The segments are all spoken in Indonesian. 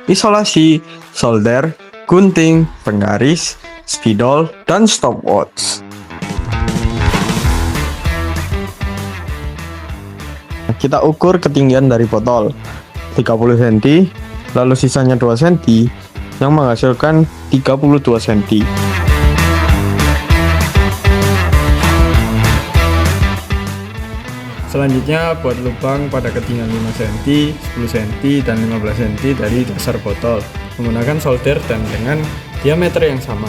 isolasi, solder, gunting, penggaris, spidol, dan stopwatch. Kita ukur ketinggian dari botol 30 cm, lalu sisanya 2 cm yang menghasilkan 32 cm. Selanjutnya buat lubang pada ketinggian 5 cm, 10 cm, dan 15 cm dari dasar botol menggunakan solder dan dengan diameter yang sama.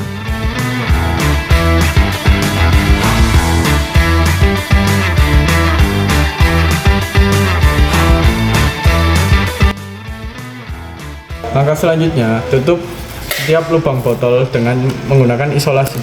Langkah selanjutnya, tutup setiap lubang botol dengan menggunakan isolasi.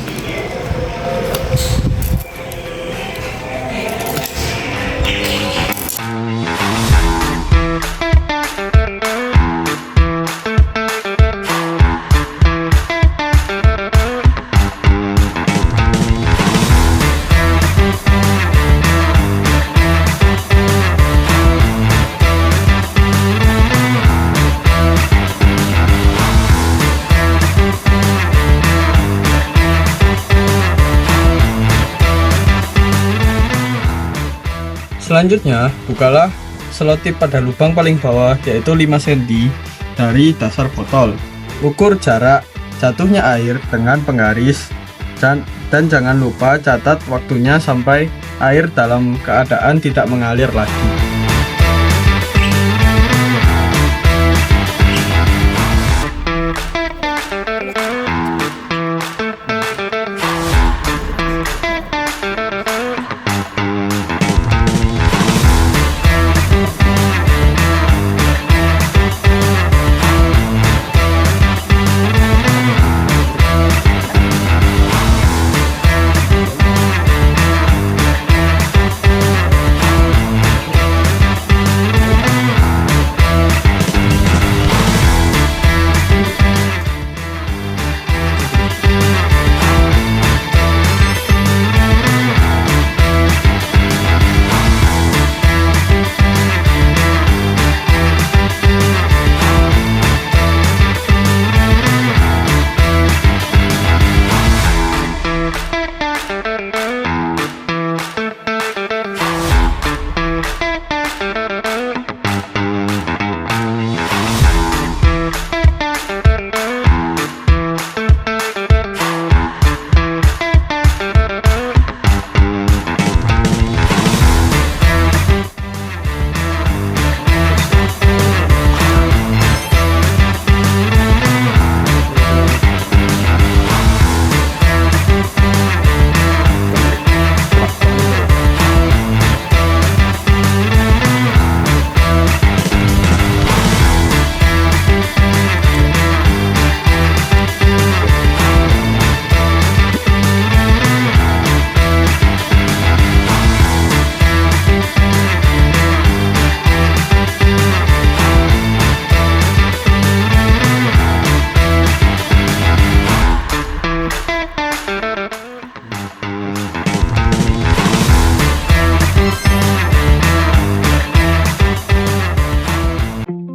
Selanjutnya, bukalah selotip pada lubang paling bawah yaitu 5 cm dari dasar botol. Ukur jarak jatuhnya air dengan penggaris dan jangan lupa catat waktunya sampai air dalam keadaan tidak mengalir lagi.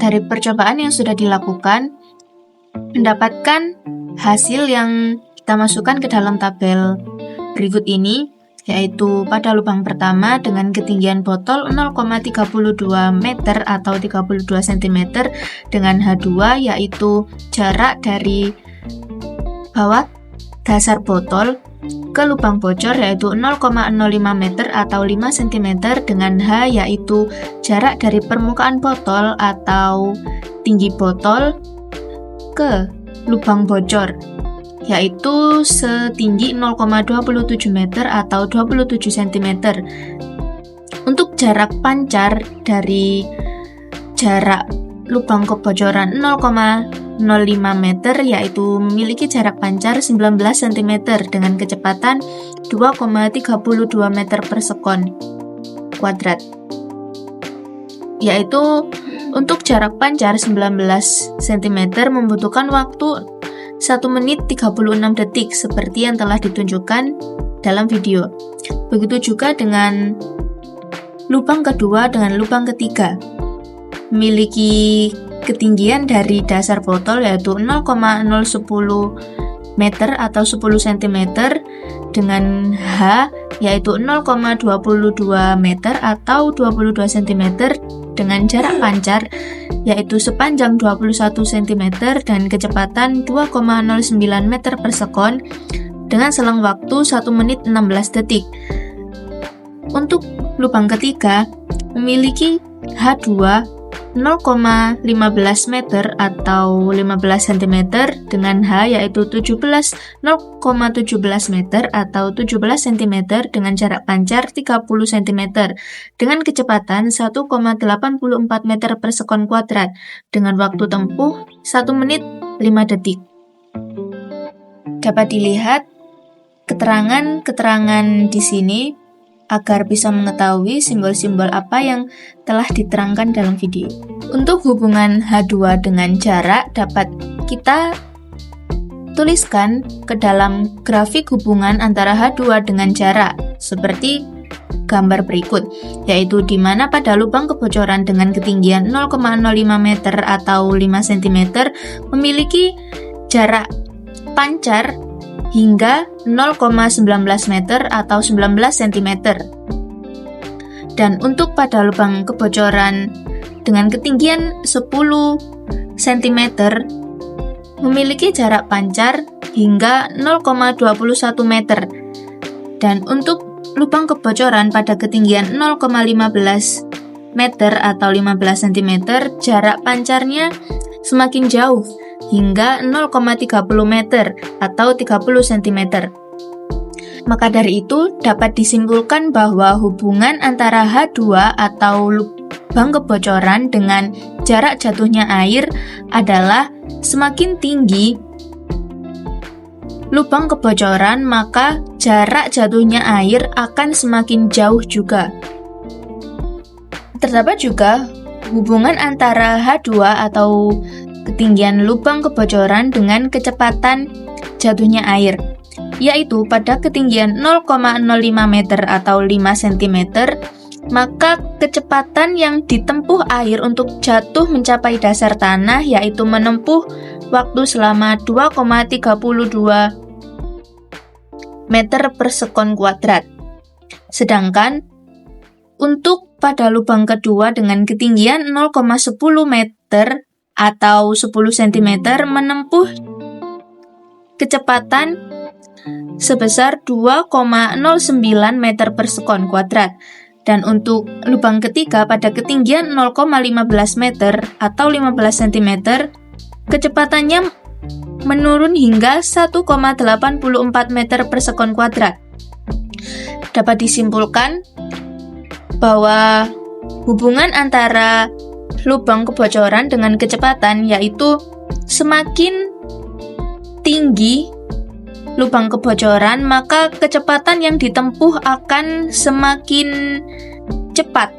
Dari percobaan yang sudah dilakukan, mendapatkan hasil yang kita masukkan ke dalam tabel berikut ini, yaitu pada lubang pertama dengan ketinggian botol 0,32 meter atau 32 cm dengan H2, yaitu jarak dari bawah dasar botol ke lubang bocor yaitu 0,05 meter atau 5 cm dengan H, yaitu jarak dari permukaan botol atau tinggi botol ke lubang bocor yaitu setinggi 0,27 meter atau 27 cm. Untuk jarak pancar dari jarak lubang kebocoran 0,05 meter yaitu memiliki jarak pancar 19 cm dengan kecepatan 2,32 meter per sekon kuadrat. Yaitu untuk jarak pancar 19 cm membutuhkan waktu 1 menit 36 detik seperti yang telah ditunjukkan dalam video. Begitu juga dengan lubang kedua dengan lubang ketiga. Memiliki ketinggian dari dasar botol yaitu 0,010 meter atau 10 cm dengan H yaitu 0,22 meter atau 22 cm dengan jarak pancar yaitu sepanjang 21 cm dan kecepatan 2,09 meter per sekon dengan selang waktu 1 menit 16 detik. Untuk lubang ketiga memiliki H2 0,15 meter atau 15 cm dengan H yaitu 0,17 meter atau 17 cm dengan jarak pancar 30 cm dengan kecepatan 1,84 meter per sekon kuadrat dengan waktu tempuh 1 menit 5 detik. Dapat dilihat keterangan-keterangan di sini agar bisa mengetahui simbol-simbol apa yang telah diterangkan dalam video. Untuk hubungan H2 dengan jarak dapat kita tuliskan ke dalam grafik hubungan antara H2 dengan jarak seperti gambar berikut, yaitu di mana pada lubang kebocoran dengan ketinggian 0,05 meter atau 5 cm memiliki jarak pancar hingga 0,19 meter atau 19 cm. Dan untuk pada lubang kebocoran dengan ketinggian 10 cm memiliki jarak pancar hingga 0,21 meter. Dan untuk lubang kebocoran pada ketinggian 0,15 meter atau 15 cm jarak pancarnya semakin jauh hingga 0,30 meter atau 30 cm. Maka dari itu dapat disimpulkan bahwa hubungan antara H2 atau lubang kebocoran dengan jarak jatuhnya air adalah semakin tinggi lubang kebocoran maka jarak jatuhnya air akan semakin jauh juga. Terdapat juga hubungan antara H2 atau ketinggian lubang kebocoran dengan kecepatan jatuhnya air, yaitu pada ketinggian 0,05 meter atau 5 cm, maka kecepatan yang ditempuh air untuk jatuh mencapai dasar tanah yaitu menempuh waktu selama 2,32 meter per sekon kuadrat. Sedangkan untuk pada lubang kedua dengan ketinggian 0,10 meter atau 10 cm menempuh kecepatan sebesar 2,09 meter per sekon kuadrat. Dan untuk lubang ketiga pada ketinggian 0,15 meter atau 15 cm kecepatannya menurun hingga 1,84 meter per sekon kuadrat. Dapat disimpulkan bahwa hubungan antara lubang kebocoran dengan kecepatan yaitu semakin tinggi lubang kebocoran maka kecepatan yang ditempuh akan semakin cepat.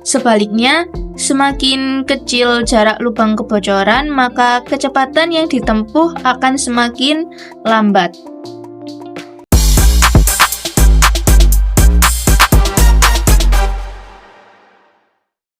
Sebaliknya, semakin kecil jarak lubang kebocoran maka kecepatan yang ditempuh akan semakin lambat.